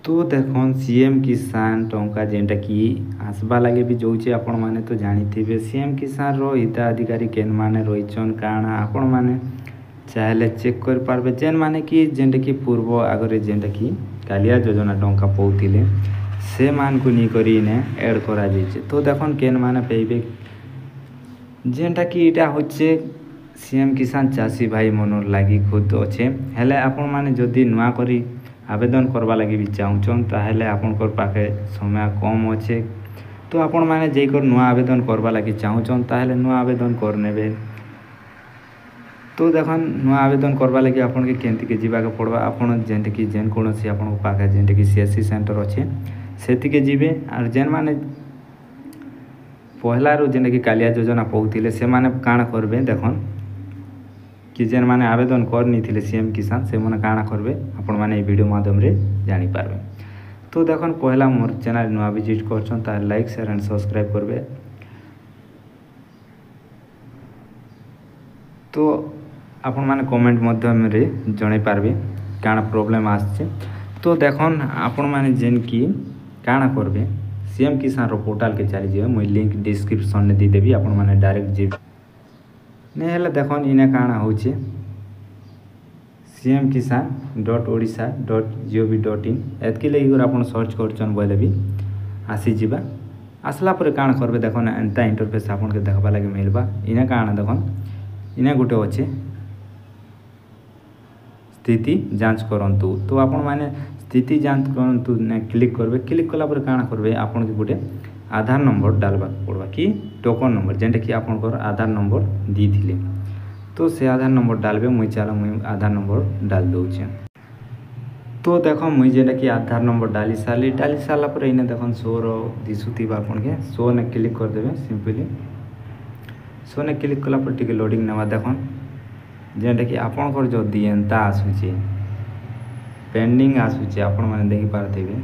तो देखन सीएम किसान टंका जेनटा कि आसवा लगे भी जाऊे आपण मैंने तो जानी सीएम किसान रो हिताधिकारी केन माने रहीचन काଣା आपण मैंने चाहे चेक कर पारबे जेन माने कि जेनटा कि पूर्व आगरे जेनटा कि कालिया योजना टंका पाउथिले से मान को नी करी ने ऐड करा जाइए। तो देखन केन माने पेबे जेनटा कि इटा होचे सीएम किसान चाषी भाई मनर लगी खुद अच्छे हेले आपण माने जदि नुआ करी आवेदन करवा लगी भी चाहून ताहले आपनकर पाखे समय कम अच्छे तो आपण माने जेकर नुआ आवेदन करवा लगी चाहून ताहले नुआ आवेदन कर नेबे। तो देखन नुआ आवेदन करवा लगी आपन के केंति के जीवा के पड़वा आपन जेंते कि जेन कोनोसी आपन पाखे जेंते कि सीएससी सेंटर अच्छे सेति के जीवे आर जेन माने पहला रो जेंते कि कालिया योजना पाउथिले से माने काଣା करबे देखन कि जेन माने आवेदन करनी थिले सीएम किसान से माने काଣା करबे आपण माने ए वीडियो माध्यम रे जानि पारबे। तो देखन पहला मोर चैनल नुआ विजिट करछन ता लाइक शेयर एंड सब्सक्राइब करबे। तो आपण माने कमेंट माध्यम रे जणे पारबे काଣା प्रॉब्लम आछे। तो देखन आपण माने जेन कि काଣା करबे सीएम किसान रो पोर्टल के चली जे मुई लिंक डिस्क्रिप्शन ने दी देबी आपण माने डायरेक्ट जे ने हेले देखन इने काଣା होचे cmkisan.odisha.gov.in एतकी लगी आपन सर्च करछन बोले भी आसी जिबा आसला पर काଣା करबे देखन एंता इंटरफेस आपन के देखबा लागि मिलबा इने काଣା देखन इने गुटे अच्छे स्थिति जांच करंतु। तो आपण माने स्थिति जांच करंतु ने क्लिक करबे क्लिक कला पर काଣା करबे आपन के गुटे आधार नंबर डालबा पड़वा कि टोकन नंबर जेंटा कि आपनकर आधार नंबर दी थिले तो से आधार नंबर डालबे मुई चला मुई आधार नंबर डाल दउछे। तो देखो मुई जेंटा कि आधार नंबर डाली साला पर इने देखन शो रो दिसुतिबा आपन के शो ने क्लिक कर देबे सिंपली शो ने क्लिक कला पर टिके लोडिंग नेवा देखन जेंटा कि आपनकर जो दियंता आसुचे पेंडिंग आसुचे आपण माने देखि पारथिबे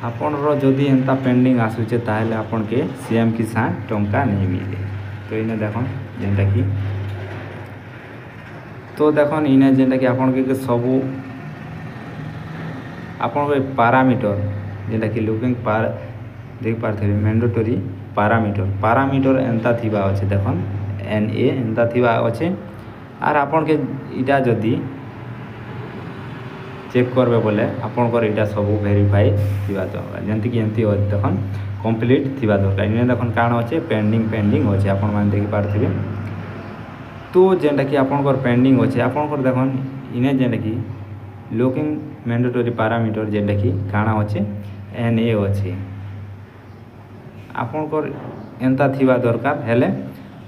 आपन रो जदि एंता पेंडिंग आसुचे ताहले आपन के सीएम किसान टंका नहीं मिले। तो इने देखन जेंटा कि तो देखन इने जेंटा कि आपन के सबु आपन के पैरामीटर जेंटा कि लुकिंग पार देख पारथिबे मैंडेटरी पैरामीटर एंता थिबा अछि देखन एनए एंता थिबा अछि आर आपन के इटा जदि चेक करबे बोले आपनकर इटा सब वेरीफाई थिबा दरकार जेंति कि एंती देखन कंप्लीट थिबा दरकार इने देखन काଣା अछि पेंडिंग अछि आपन मान देखि पारथिबे। तो जेंटा कि आपनकर पेंडिंग अछि आपनकर देखन इने जेंटा कि लुकिंग मैंडेटरी पैरामीटर जेंटा कि काଣା अछि एनए अछि आपनकर एंता थिबा दरकार हेले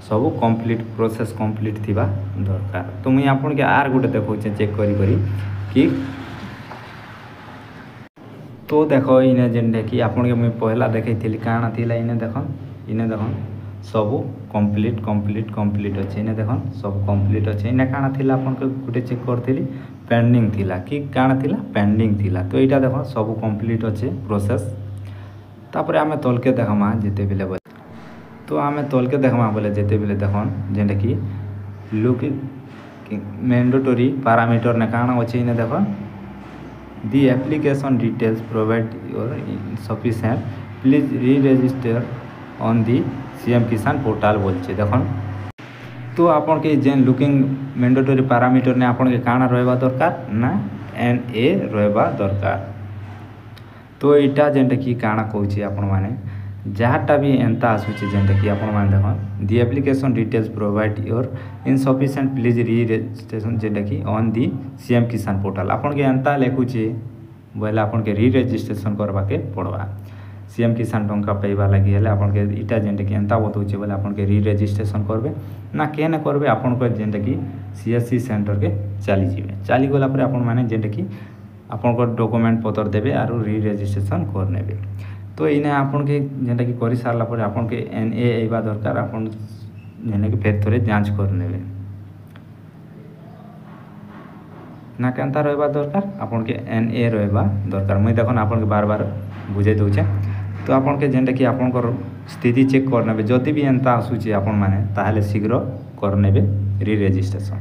सब कंप्लीट प्रोसेस कंप्लीट थिबा दरकार। तो मुई आपन के आर गुटे देखौचे चेक करी कि तो देखो इने जेंटा कि आपन के मुई पहला देखैथिली काଣା थिला इने देखन सब कंप्लीट अछि इने देखन सब कंप्लीट अछि इने काଣା थिला आपन के गुटे चेक करथिली पेंडिंग थिला कि काଣା थिला पेंडिंग थिला। तो इटा देखो सब कंप्लीट अछि प्रोसेस तापर आमे तलके देखमा जेते बेले तो आमे तलके देखमा बोले जेते बेले देखन जेंटा कि लुकिंग मैंडेटरी पैरामीटर ने काଣା अछि इने देखन The application details provide your insufficient. Please re-register on the CM Kisan portal बोलछे देखन। तो आपन के जेन लुकिंग मैंडेटरी पैरामीटर ने आपन के काଣା रहबा दरकार ना एनए रहबा दरकार। तो इटा जेंटा कि काଣା कहूची आपन माने जहाटा भी एंता आसुची जेंटा कि आपन माने देखन the application details provide your insufficient please re-registration जेंटा कि on the CM Kisan portal आपन के एंता लेखुची बोले आपन के री-रजिस्ट्रेशन करबा के पड़वा सीएम किसान टंका पाइबा लगी हेले आपन के इटा जेंटा कि एंता बतौचे बोले आपन के री-रजिस्ट्रेशन करबे ना केने करबे आपन को जेंटा कि सीएससी सेंटर के चली गला पर आपन माने जेंटा कि आपन को डॉक्यूमेंट पत्र देबे आरो री-रजिस्ट्रेशन कर नेबे। तो इने आपन के जेंटा कि करि सारला पर आपन के एनए आइबा दरकार आपन जेने कि फेर थोड़े जांच कर नेबे ना केनता रहबा दरकार आपन के एनए रहबा दरकार। मुई देखन आपन के बार बुझे दउछे। तो आपन के जेंटा कि आपन को स्थिति चेक कर नेबे जदि भी एंता आसुची आपन माने ताहले शीघ्र कर नेबे री-रजिस्ट्रेशन।